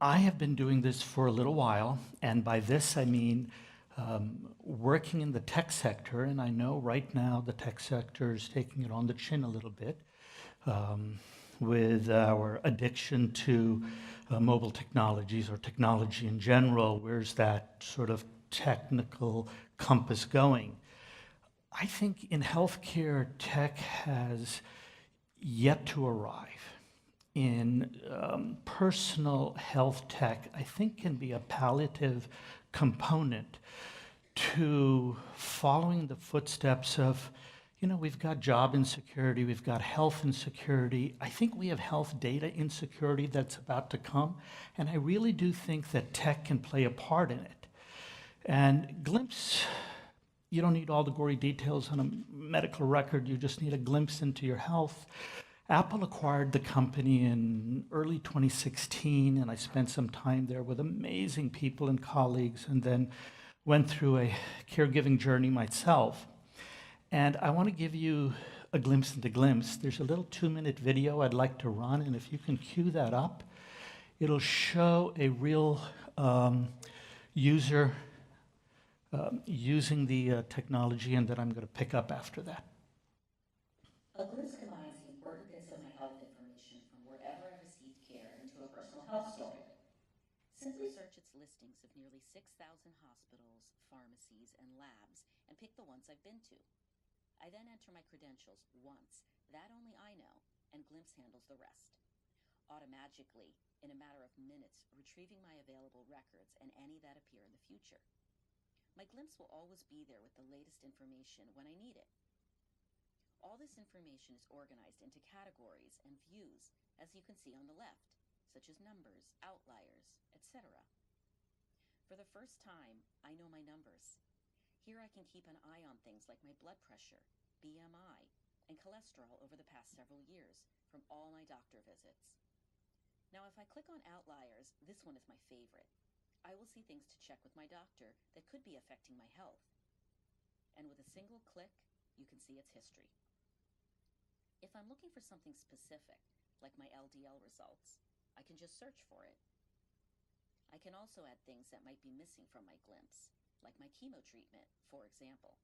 I have been doing this for a little while, and by this I mean working in the tech sector, and I know right now the tech sector is taking it on the chin a little bit with our addiction to mobile technologies or technology in general. Where's that sort of technical compass going? I think in healthcare, tech has yet to arrive. In personal health tech, I think can be a palliative component to following the footsteps of, we've got job insecurity, we've got health insecurity. I think we have health data insecurity that's about to come, and I really do think that tech can play a part in it. And glimpse, you don't need all the gory details on a medical record, you just need a glimpse into your health. Apple acquired the company in early 2016, and I spent some time there with amazing people and colleagues, and then went through a caregiving journey myself. And I want to give you a glimpse into glimpse. There's a little 2-minute video I'd like to run, and if you can cue that up, it'll show a real user using the technology, and then I'm going to pick up after that. A glimpse combines the important bits of my health information from wherever I received care into a personal health story. Simply search its listings of nearly 6,000 hospitals, pharmacies, and labs, and pick the ones I've been to. I then enter my credentials once, that only I know, and Glimpse handles the rest. Automagically, in a matter of minutes, retrieving my available records and any that appear in the future. My Glimpse will always be there with the latest information when I need it. All this information is organized into categories and views, as you can see on the left, such as numbers, outliers, etc. For the first time, I know my numbers. Here I can keep an eye on things like my blood pressure, BMI, and cholesterol over the past several years from all my doctor visits. Now, if I click on outliers, this one is my favorite. I will see things to check with my doctor that could be affecting my health. And with a single click, you can see its history. If I'm looking for something specific, like my LDL results, I can just search for it. I can also add things that might be missing from my Glimpse, like my chemo treatment, for example,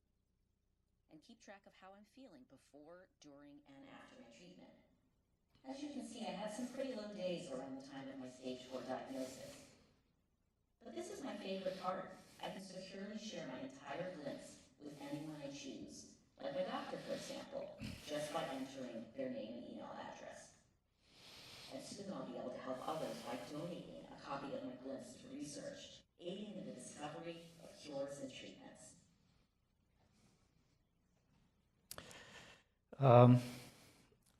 and keep track of how I'm feeling before, during, and after my treatment. As you can see, I had some pretty low days around the time of my stage 4 diagnosis. But this is my favorite part. I can securely share my entire Glimpse with anyone I choose, like my doctor, for example, just by entering their name and email address. And soon I'll be able to help others by donating a copy of my Glimpse to research, aiding in the discovery of cures and treatments.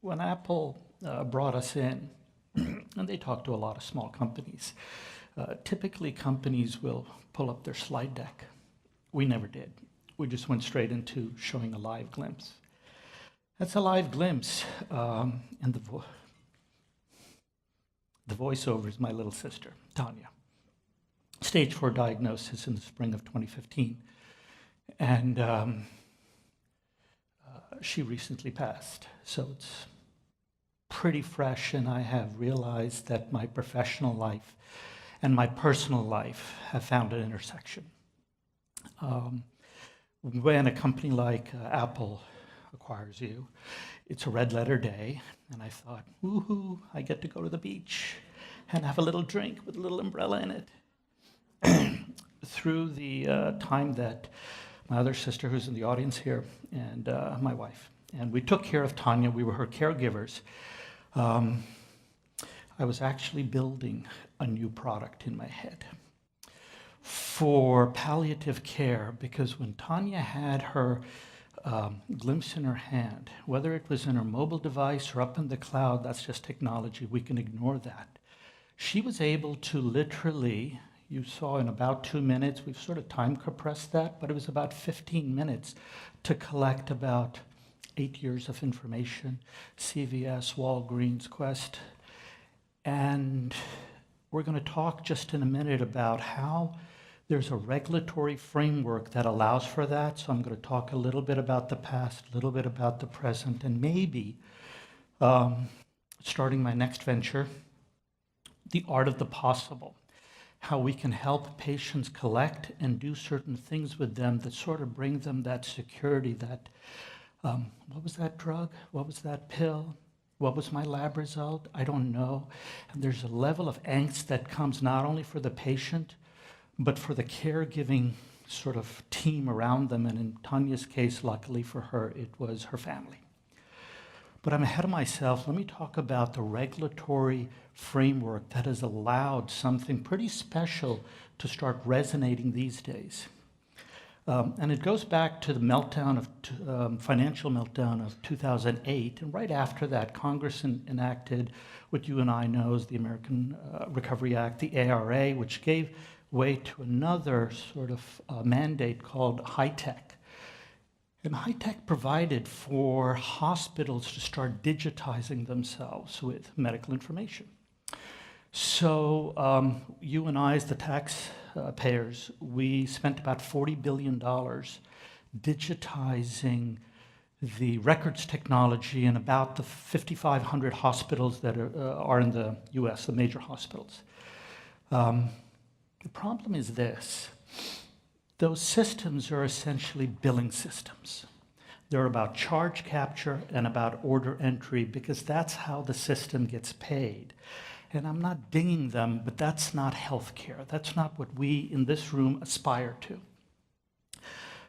When Apple brought us in, and they talked to a lot of small companies, typically companies will pull up their slide deck. We never did. We just went straight into showing a live glimpse. That's a live glimpse, and the voiceover is my little sister, Tanya. Stage 4 diagnosis in the spring of 2015. And she recently passed, so it's pretty fresh, and I have realized that my professional life and my personal life have found an intersection. When a company like Apple acquires you, it's a red letter day, and I thought, woohoo, I get to go to the beach and have a little drink with a little umbrella in it. Through the time that my other sister, who's in the audience here, and my wife, and we took care of Tanya, we were her caregivers, I was actually building a new product in my head for palliative care, because when Tanya had her glimpse in her hand, whether it was in her mobile device or up in the cloud, that's just technology, we can ignore that. She was able to literally, you saw in about 2 minutes, we've sort of time compressed that, but it was about 15 minutes to collect about 8 years of information, CVS, Walgreens, Quest. And we're going to talk just in a minute about how there's a regulatory framework that allows for that. So I'm going to talk a little bit about the past, a little bit about the present, and maybe starting my next venture, the art of the possible, how we can help patients collect and do certain things with them that sort of bring them that security, that, what was that drug? What was that pill? What was my lab result? I don't know. And there's a level of angst that comes not only for the patient, but for the caregiving sort of team around them. And in Tanya's case, luckily for her, it was her family. But I'm ahead of myself. Let me talk about the regulatory framework that has allowed something pretty special to start resonating these days. And it goes back to the meltdown of financial meltdown of 2008, and right after that, Congress enacted what you and I know as the American Recovery Act, the ARA, which gave way to another sort of mandate called high-tech. And high-tech provided for hospitals to start digitizing themselves with medical information. So you and I, as the taxpayers, we spent about $40 billion digitizing the records technology in about the 5,500 hospitals that are in the US, the major hospitals. The problem is this. Those systems are essentially billing systems. They're about charge capture and about order entry because that's how the system gets paid. And I'm not dinging them, but that's not healthcare. That's not what we in this room aspire to.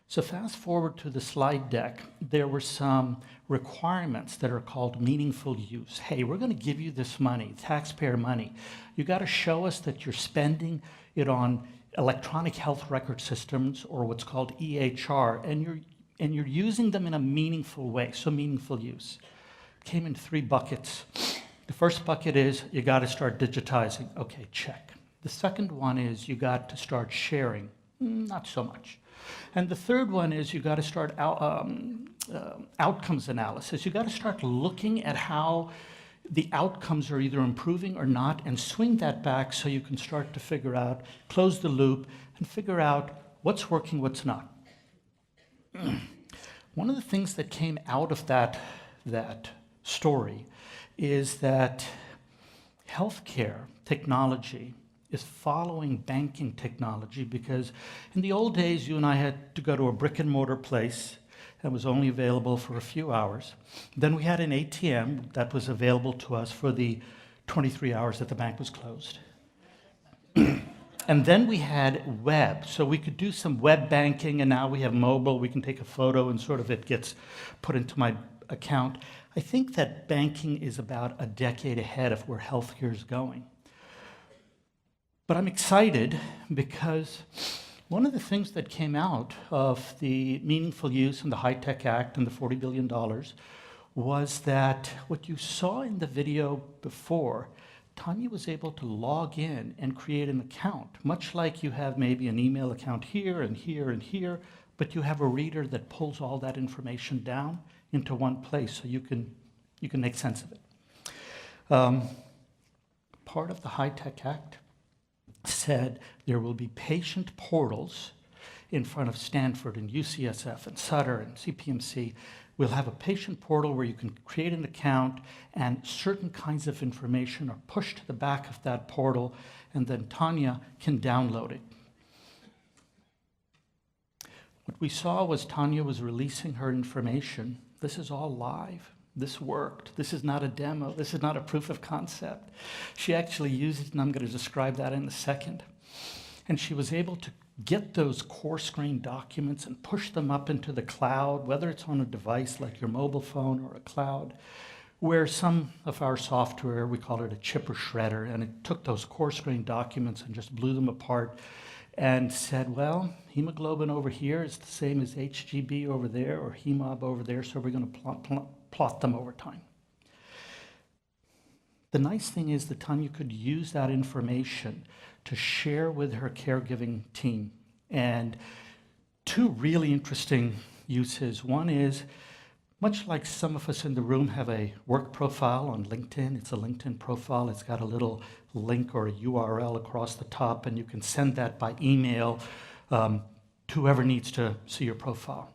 So fast forward to the slide deck, there were some requirements that are called meaningful use. Hey, we're going to give you this money, taxpayer money. You got to show us that you're spending it on electronic health record systems, or what's called EHR, and you're using them in a meaningful way, so meaningful use. Came in 3 buckets. The first bucket is you got to start digitizing. Okay, check. The second one is you got to start sharing. Not so much. And the third one is you got to start outcomes analysis. You got to start looking at how the outcomes are either improving or not, and swing that back so you can start to figure out, close the loop, and figure out what's working, what's not. One of the things that came out of that story is that healthcare technology is following banking technology, because in the old days, you and I had to go to a brick and mortar place that was only available for a few hours. Then we had an ATM that was available to us for the 23 hours that the bank was closed. And then we had web, so we could do some web banking, and now we have mobile. We can take a photo and sort of it gets put into my account. I think that banking is about a decade ahead of where healthcare is going. But I'm excited because one of the things that came out of the meaningful use and the High-Tech Act and the $40 billion was that what you saw in the video before, Tanya was able to log in and create an account, much like you have maybe an email account here and here and here, but you have a reader that pulls all that information down into one place so you can make sense of it. Part of the High-Tech Act said there will be patient portals in front of Stanford and UCSF and Sutter and CPMC. We'll have a patient portal where you can create an account and certain kinds of information are pushed to the back of that portal, and then Tanya can download it. What we saw was Tanya was releasing her information. This is all live. This worked. This is not a demo. This is not a proof of concept. She actually used it, and I'm going to describe that in a second. And she was able to get those coarse grained documents and push them up into the cloud, whether it's on a device like your mobile phone or a cloud, where some of our software, we call it a chipper shredder, and it took those coarse grained documents and just blew them apart and said, well, hemoglobin over here is the same as HGB over there or hemob over there, so we're going to plot them over time. The nice thing is that Tanya could use that information to share with her caregiving team. And 2 really interesting uses. One is, much like some of us in the room have a work profile on LinkedIn, it's a LinkedIn profile, it's got a little link or a URL across the top, and you can send that by email to whoever needs to see your profile.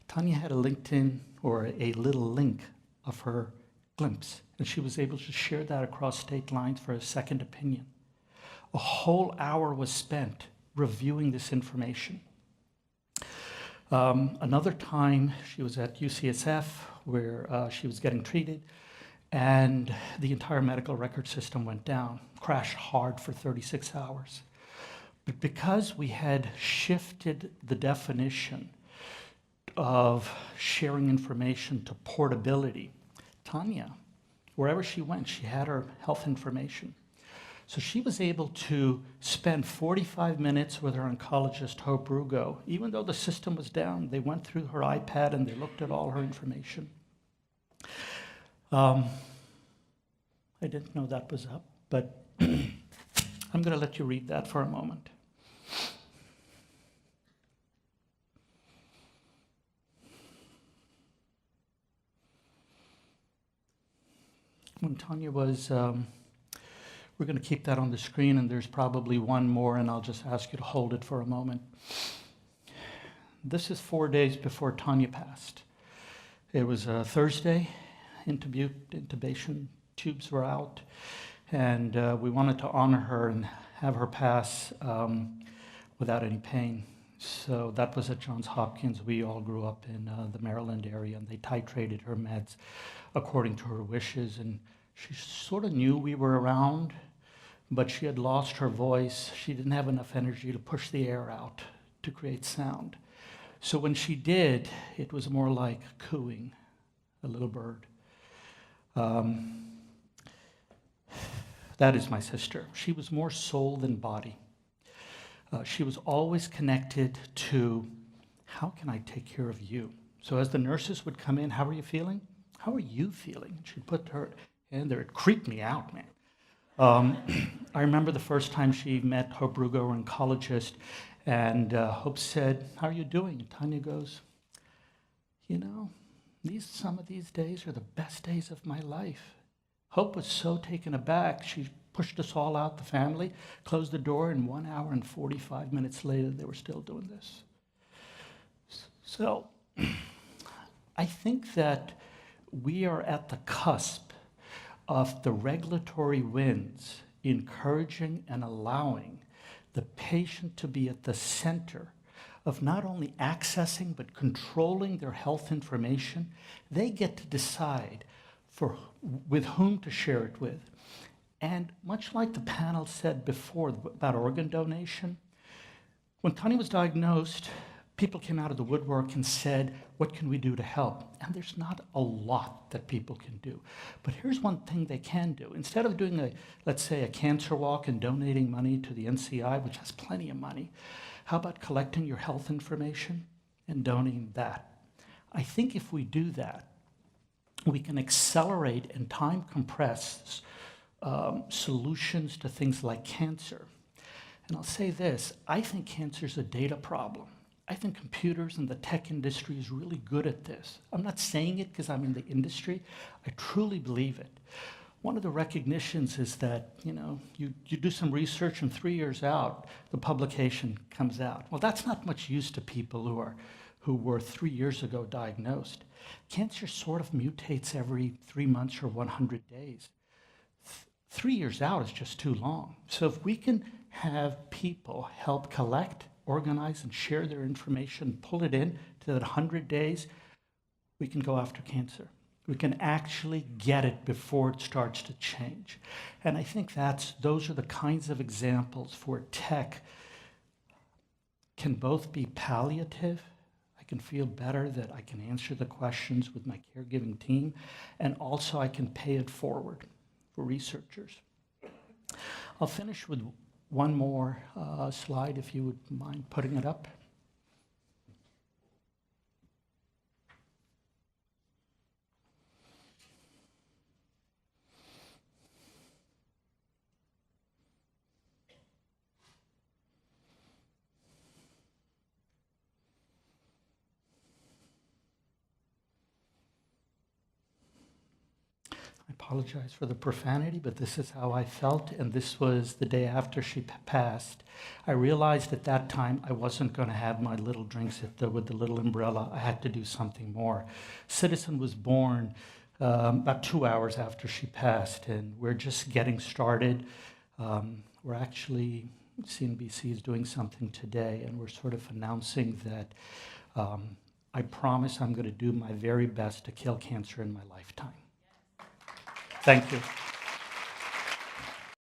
Tanya had a LinkedIn or a little link of her glimpse, and she was able to share that across state lines for a second opinion. A whole hour was spent reviewing this information. Another time, she was at UCSF where she was getting treated, and the entire medical record system went down, crashed hard for 36 hours. But because we had shifted the definition of sharing information to portability, Tanya, wherever she went, she had her health information. So she was able to spend 45 minutes with her oncologist, Hope Rugo. Even though the system was down, they went through her iPad and they looked at all her information. I didn't know that was up, but I'm going to let you read that for a moment. When Tanya was, we're going to keep that on the screen, and there's probably one more, and I'll just ask you to hold it for a moment. This is 4 days before Tanya passed. It was a Thursday, intubation tubes were out, and we wanted to honor her and have her pass without any pain. So that was at Johns Hopkins. We all grew up in the Maryland area, and they titrated her meds according to her wishes. And she sort of knew we were around, but she had lost her voice. She didn't have enough energy to push the air out to create sound. So when she did, it was more like cooing a little bird. That is my sister. She was more soul than body. She was always connected to, how can I take care of you? So as the nurses would come in, how are you feeling? How are you feeling? She'd put her hand there. It creeped me out, man. I remember the first time she met Hope Rugo, an oncologist, and Hope said, how are you doing? And Tanya goes, you know, some of these days are the best days of my life. Hope was so taken aback. She pushed us all out, the family, closed the door, and 1 hour and 45 minutes later, they were still doing this. So I think that we are at the cusp of the regulatory winds encouraging and allowing the patient to be at the center of not only accessing but controlling their health information. They get to decide with whom to share it with. And much like the panel said before about organ donation, when Tanya was diagnosed, people came out of the woodwork and said, what can we do to help? And there's not a lot that people can do. But here's one thing they can do. Instead of doing, let's say, a cancer walk and donating money to the NCI, which has plenty of money, how about collecting your health information and donating that? I think if we do that, we can accelerate and time compress solutions to things like cancer. And I'll say this, I think cancer is a data problem. I think computers and the tech industry is really good at this. I'm not saying it because I'm in the industry. I truly believe it. One of the recognitions is that, you do some research and 3 years out, the publication comes out. Well, that's not much use to people who were 3 years ago diagnosed. Cancer sort of mutates every 3 months or 100 days. 3 years out is just too long. So if we can have people help collect, organize, and share their information, pull it in to that 100 days, we can go after cancer. We can actually get it before it starts to change. And I think those are the kinds of examples where tech can both be palliative. I can feel better that I can answer the questions with my caregiving team, and also I can pay it forward for researchers. I'll finish with one more slide, if you would mind putting it up. I apologize for the profanity, but this is how I felt, and this was the day after she passed. I realized at that time I wasn't going to have my little drinks with the little umbrella. I had to do something more. Citizen was born about 2 hours after she passed, and we're just getting started. We're actually, CNBC is doing something today, and we're sort of announcing that I promise I'm going to do my very best to kill cancer in my lifetime. Thank you.